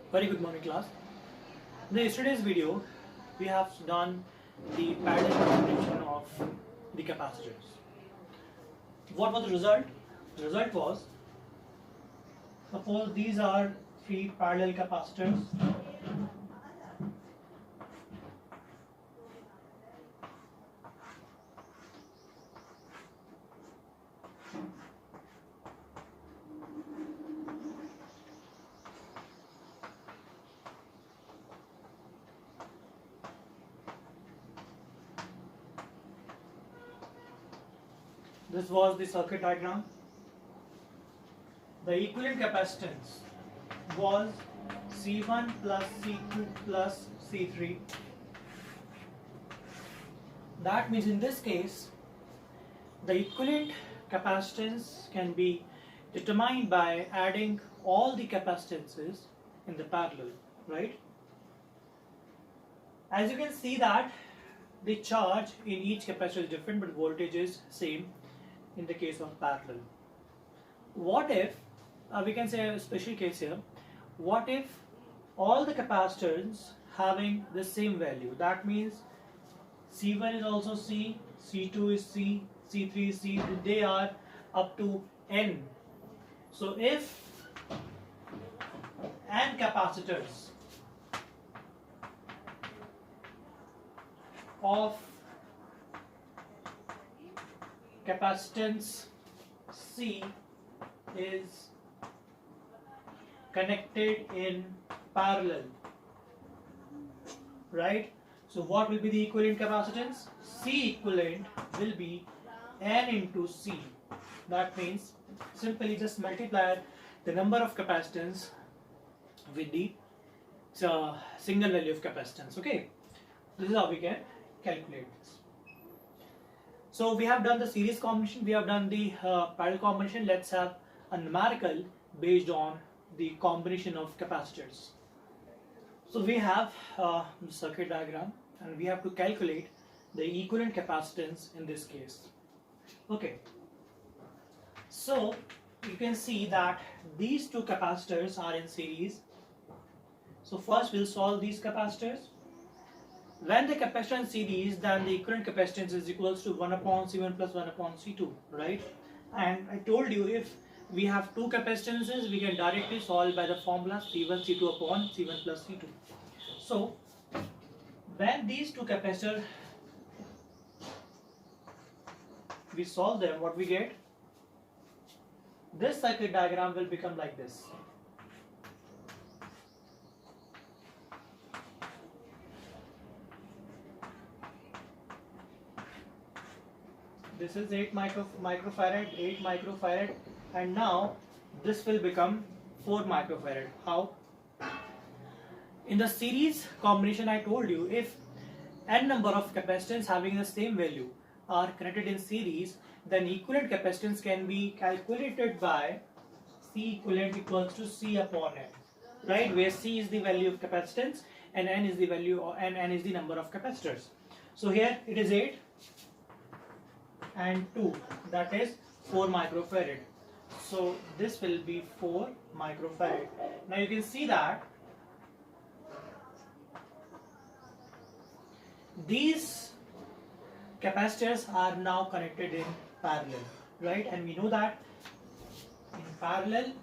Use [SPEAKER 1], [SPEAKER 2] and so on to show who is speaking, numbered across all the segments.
[SPEAKER 1] Very good morning, class. In yesterday's video, we have done the parallel combination of the capacitors. What was the result? The result was, suppose these are three parallel capacitors. This was the circuit diagram. The equivalent capacitance was C1 plus C2 plus C3. That means in this case, the equivalent capacitance can be determined by adding all the capacitances in the parallel, right? As you can see that the charge in each capacitor is different, but voltage is same in the case of parallel. What if, we can say a special case here, what if all the capacitors having the same value? That means C1 is also C, C2 is C, C3 is C, they are up to N. So if N capacitors of capacitance C is connected in parallel, right? So what will be the equivalent capacitance? C equivalent will be N into C. That means simply just multiply the number of capacitance with the single value of capacitance. Okay, this is how we can calculate this. So we have done the series combination, we have done the parallel combination. Let's have a numerical based on the combination of capacitors. So we have the circuit diagram and we have to calculate the equivalent capacitance in this case. Okay, so you can see that these two capacitors are in series. So first we'll solve these capacitors. When the capacitor in series, then the equivalent capacitance is equals to 1 upon C1 plus 1 upon C2, right? And I told you if we have two capacitances, we can directly solve by the formula C1 C2 upon C1 plus C2. So when these two capacitors, we solve them, what we get? This circuit diagram will become like this. This is 8 microfarad, 8 microfarad, and now this will become 4 microfarad. How? In the series combination, I told you if n number of capacitance having the same value are connected in series, then equivalent capacitance can be calculated by C equivalent equals to C upon N, right? Where C is the value of capacitance and N is the value, and N is the number of capacitors. So here it is 8 and 2, that is 4 microfarad. So this will be 4 microfarad. Now you can see that these capacitors are now connected in parallel, right? And we know that in parallel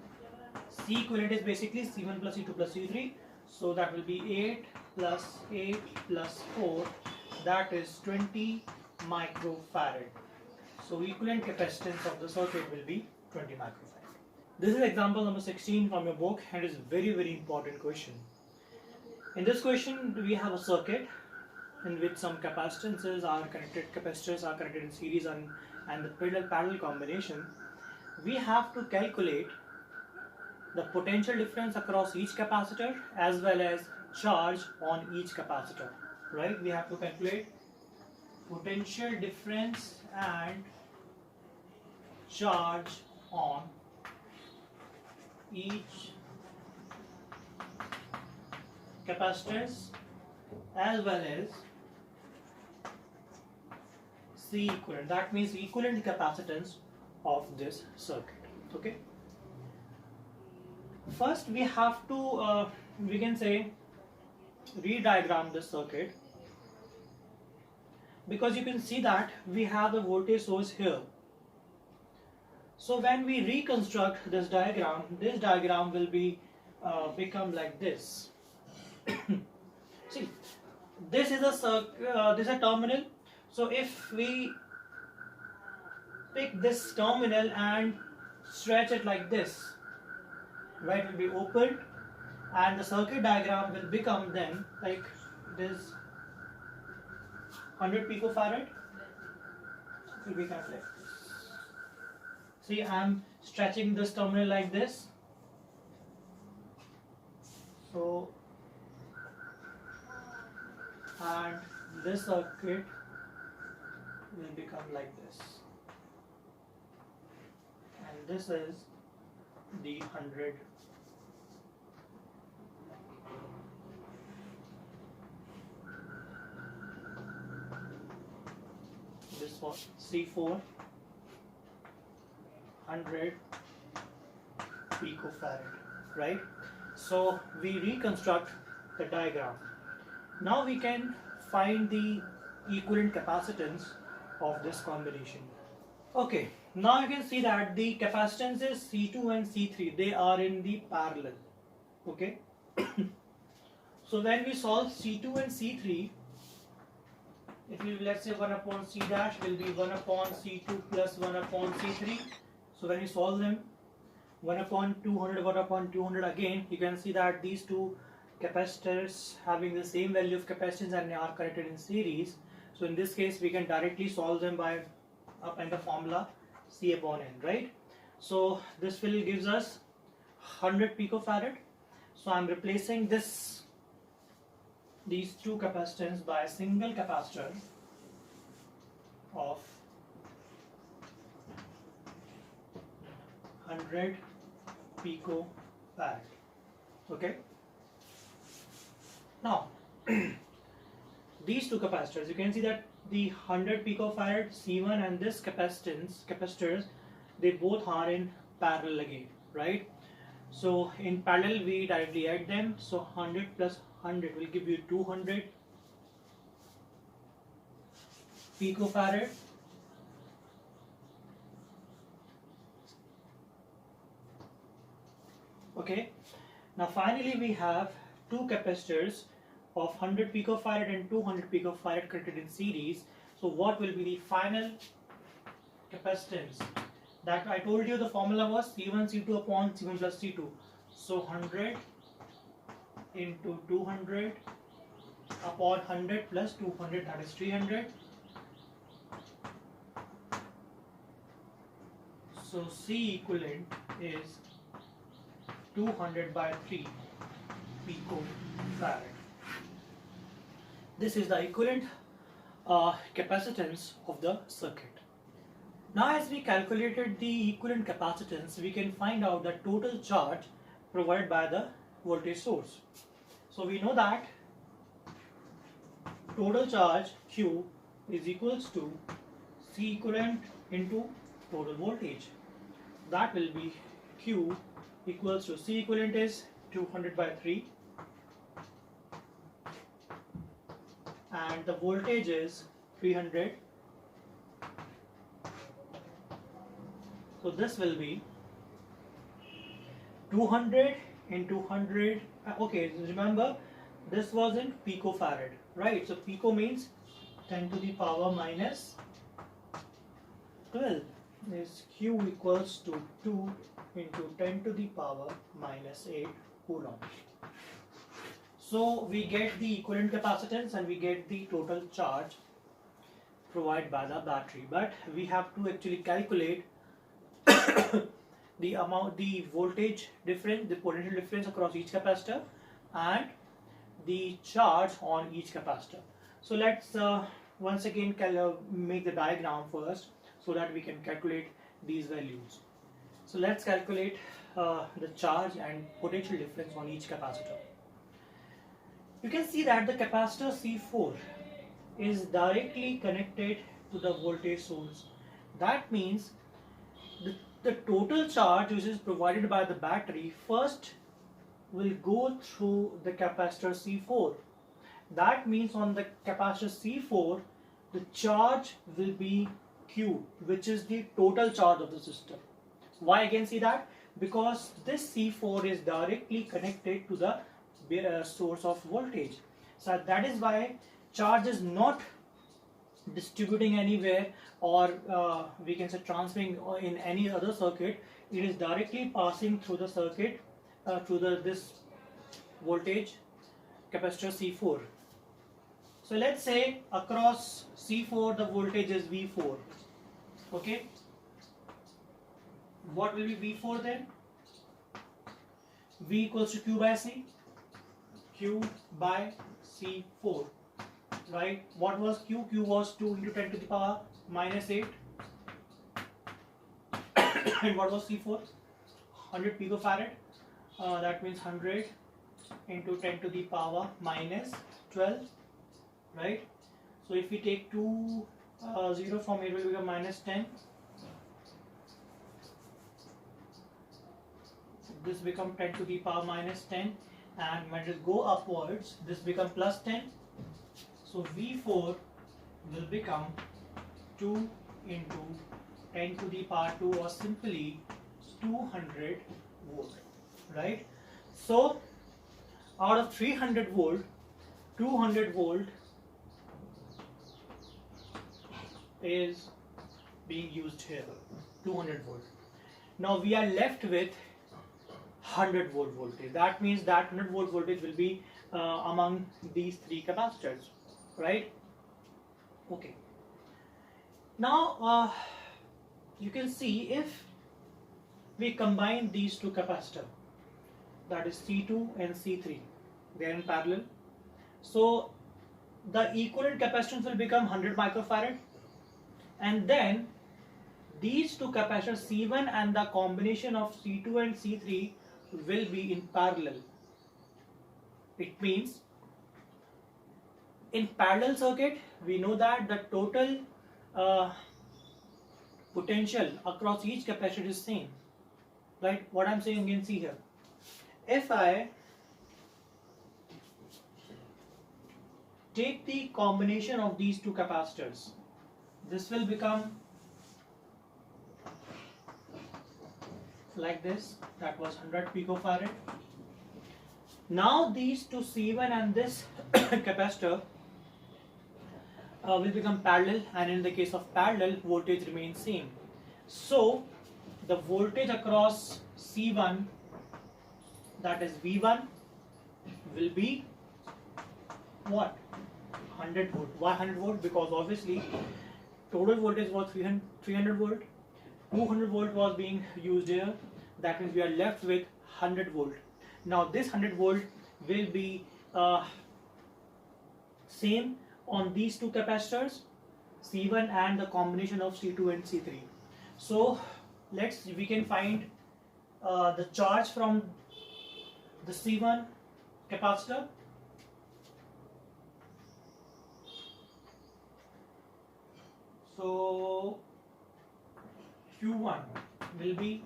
[SPEAKER 1] C equivalent is basically C1 plus C2 plus C3. So that will be 8 plus 8 plus 4, that is 20 microfarad. So equivalent capacitance of the circuit will be 20 microfarad. This is example number 16 from your book and it is very important question. In this question we have a circuit in which some capacitances are connected, capacitors are connected in series and the parallel combination. We have to calculate the potential difference across each capacitor as well as charge on each capacitor, right? We have to calculate potential difference and charge on each capacitors as well as C equivalent. That means equivalent capacitance of this circuit. Okay. First we have to we can say re-diagram this circuit, because you can see that we have the voltage source here. So when we reconstruct this diagram will be become like this. See, this is this is a terminal. So if we pick this terminal and stretch it like this, right, it will be opened, and the circuit diagram will become then like this 100 picofarad. It will become like this. See, I'm stretching this terminal like this. So, and this circuit will become like this. And this is the 100. This was C4 100 picofarad, right? So we reconstruct the diagram. Now we can find the equivalent capacitance of this combination. Okay, now you can see that the capacitances C2 and C3, they are in the parallel. Okay. So when we solve C2 and C3, it will be, let's say 1 upon C dash will be 1 upon C2 plus 1 upon C3. So when we solve them, 1 upon 200, 1 upon 200 again, you can see that these two capacitors having the same value of capacitance and are connected in series. So in this case, we can directly solve them by applying the formula C upon N, right? So this will gives us 100 picofarad. So I'm replacing these two capacitance by a single capacitor of 100 picofarad. Okay. Now these two capacitors, you can see that the 100 picofarad C1 and this capacitors, they both are in parallel again, right? So in parallel we directly add them. So 100 plus 100 will give you 200 picofarad. Okay. Now finally we have two capacitors of 100 picofarad and 200 picofarad connected in series. So what will be the final capacitance? That I told you the formula was C1 C2 upon C1 plus C2. So 100 into 200 upon 100 plus 200, that is 300. So C equivalent is 200 by 3 picofarad. This is the equivalent capacitance of the circuit. Now as we calculated the equivalent capacitance, we can find out the total charge provided by the voltage source. So we know that total charge Q is equals to C equivalent into total voltage. That will be Q equals to C equivalent is 200 by 3 and the voltage is 300. So this will be 200 into 100. Okay, remember this was in picofarad, right? So pico means 10 to the power minus 12 is Q equals to 2 into 10 to the power minus 8 coulomb. So we get the equivalent capacitance and we get the total charge provided by the battery, but we have to actually calculate the amount, the voltage difference, the potential difference across each capacitor and the charge on each capacitor. So let's once again make the diagram first so that we can calculate these values. So let's calculate the charge and potential difference on each capacitor. You can see that the capacitor C4 is directly connected to the voltage source. That means the total charge which is provided by the battery, first will go through the capacitor C4. That means on the capacitor C4, the charge will be Q, which is the total charge of the system. Why I can see that? Because this C4 is directly connected to the source of voltage. So that is why charge is not distributing anywhere, or we can say transferring in any other circuit. It is directly passing through the circuit through this voltage capacitor C4. So let's say across C4 the voltage is V4. Okay, what will be V4 then? V equals to Q by C, Q by C4, right? What was Q? Q was 2 into 10 to the power minus 8. And what was C4? 100 picofarad. That means 100 into 10 to the power minus 12, right? So if we take 0 from here, it will become minus 10. This become 10 to the power minus 10, and when it go upwards, this become plus 10. So V4 will become 2 into 10 to the power 2, or simply 200 volt, right? So out of 300 volt, 200 volt is being used here, 200 volt. Now we are left with 100 volt voltage. That means that 100 volt voltage will be among these three capacitors, right? Okay. Now you can see if we combine these two capacitors, that is C2 and C3, they are in parallel. So the equivalent capacitance will become 100 microfarad, and then these two capacitors C1 and the combination of C2 and C3 will be in parallel. It means in parallel circuit, we know that the total potential across each capacitor is same, right? What I'm saying, you can see here. If I take the combination of these two capacitors, this will become like this. That was 100 picofarad. Now these two C1 and this capacitor will become parallel, and in the case of parallel, voltage remains same. So the voltage across C1, that is V1, will be what? 100 volt. Why 100 volt? Because obviously total voltage was 300 volt. 200 volt was being used here. That means we are left with 100 volt. Now this 100 volt will be same on these two capacitors, C1 and the combination of C2 and C3. So we can find the charge from the C1 capacitor. So Q1 will be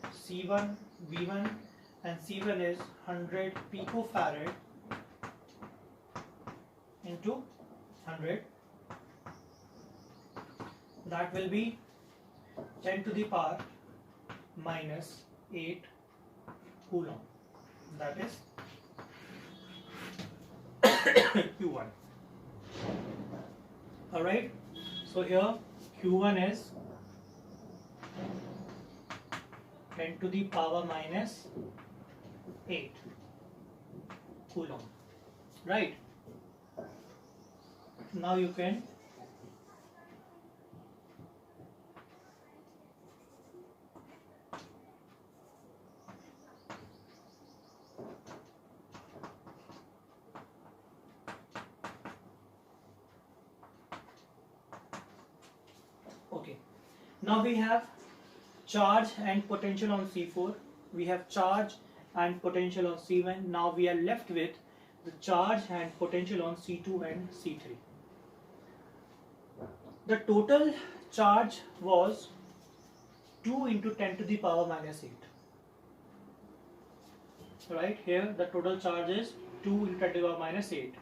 [SPEAKER 1] C1 V1, and C1 is 100 picofarad into 100. That will be 10 to the power minus 8 coulomb. That is Q1. Alright, so here Q1 is 10 to the power minus 8 coulomb, right? Now you can okay. Now we have charge and potential on C4. We have charge and potential on C1. Now we are left with the charge and potential on C2 and C3. The total charge was 2 into 10 to the power minus 8. right? Here the total charge is 2 into 10 to the power minus 8.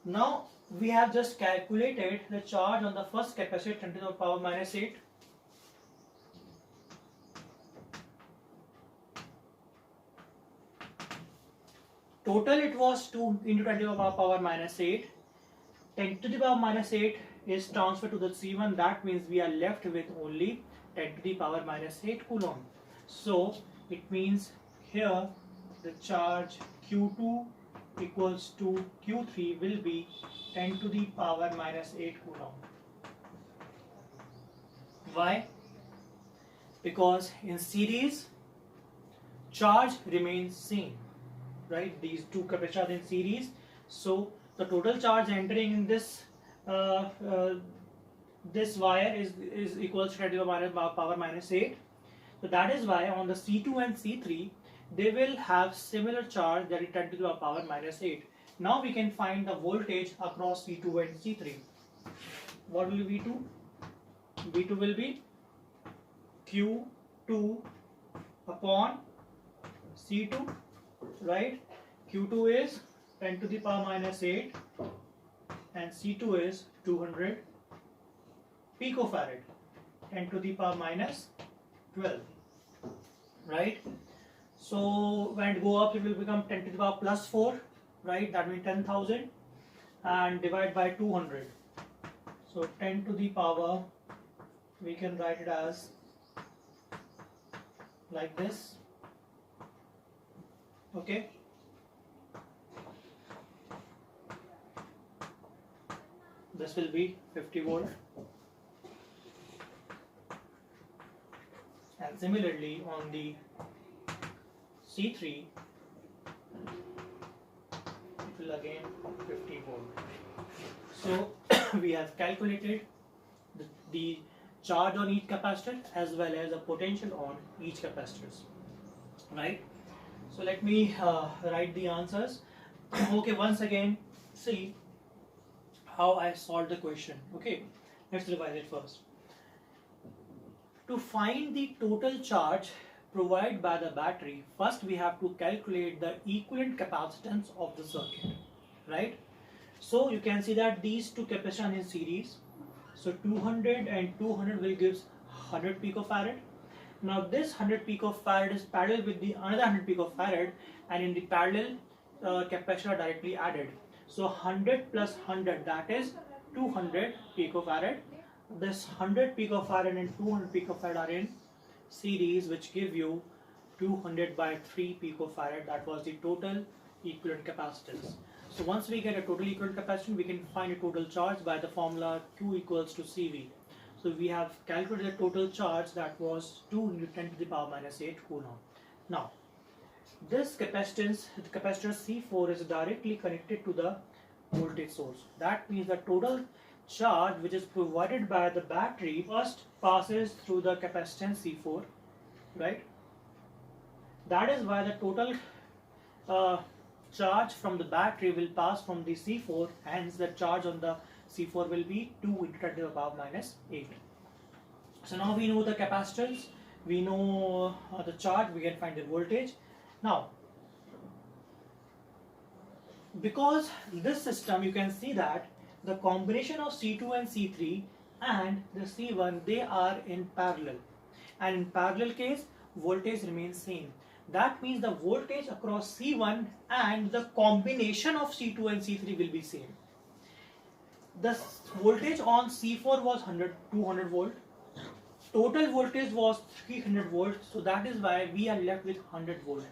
[SPEAKER 1] Now we have just calculated the charge on the first capacitor 10 to the power minus 8. Total it was 2 into 10 to the power minus 8. 10 to the power minus 8 is transferred to the C1. That means we are left with only 10 to the power minus 8 coulomb. So it means here the charge Q2 equals to Q3 will be 10 to the power minus 8 coulomb. Why? Because in series charge remains same, right? These two capacitors are in series, so the total charge entering in this this wire is equals to 10 to the power minus 8. So that is why on the C2 and C3 they will have similar charge, that is 10 to the power minus 8. Now we can find the voltage across C2 and C3. What will V2? V2 will be Q2 upon C2, right? Q2 is 10 to the power minus 8 and C2 is 200 picofarad, 10 to the power minus 12, right? So when it go up it will become 10 to the power plus 4, right? That means 10,000 and divide by 200. So 10 to the power, we can write it as like this, okay? This will be 50 volt. And similarly on the C3 it will again 50 volt. So we have calculated the charge on each capacitor as well as the potential on each capacitors, right? So let me write the answers. Okay, once again see how I solved the question. Okay, let's revise it first. To find the total charge provided by the battery, first we have to calculate the equivalent capacitance of the circuit, right? So you can see that these two capacitors are in series. So 200 and 200 will give 100 picofarad. Now this 100 picofarad is parallel with the another 100 picofarad, and in the parallel capacitor directly added. So 100 plus 100, that is 200 picofarad. This 100 picofarad and 200 picofarad are in series, which give you 200 by 3 picofarad. That was the total equivalent capacitance. So once we get a total equivalent capacitance, we can find a total charge by the formula Q equals to CV. So we have calculated the total charge, that was 2 into 10 to the power minus 8 coulomb. Now this capacitance, the capacitor C4 is directly connected to the voltage source. That means the total charge which is provided by the battery first passes through the capacitance C4, right? That is why the total charge from the battery will pass from the C4, hence the charge on the C4 will be 2 into 10 to the power minus 8. So now we know the capacitance, we know the charge, we can find the voltage. Now because this system, you can see that the combination of C2 and C3 and the C1, they are in parallel, and in parallel case voltage remains same. That means the voltage across C1 and the combination of C2 and C3 will be same. The voltage on C4 was 200 volt. Total voltage was 300 volt. So that is why we are left with 100 volt.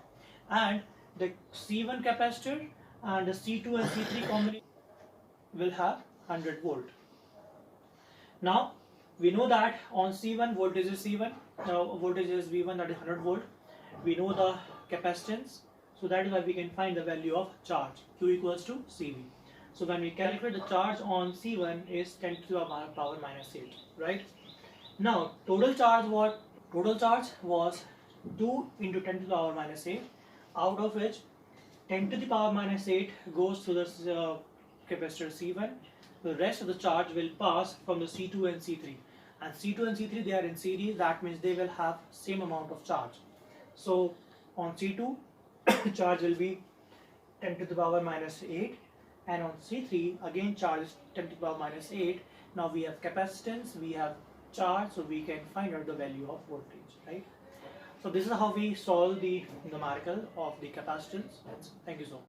[SPEAKER 1] And the C1 capacitor and the C2 and C3 combination will have 100 volt. Now we know that on C1 voltage is C1, voltage is V1, that is 100 volt. We know the capacitance, so that is why we can find the value of charge Q equals to CV. So when we calculate the charge on C1 is 10 to the power minus 8, right? Now total charge was 2 into 10 to the power minus 8, out of which 10 to the power minus 8 goes to the capacitor C1. The rest of the charge will pass from the C2 and C3. And C2 and C3, they are in series, that means they will have same amount of charge. So on C2, charge will be 10 to the power minus 8, and on C3 again charge is 10 to the power minus 8. Now we have capacitance, we have charge, so we can find out the value of voltage, right? So this is how we solve the numerical of the capacitance. Thank you so much.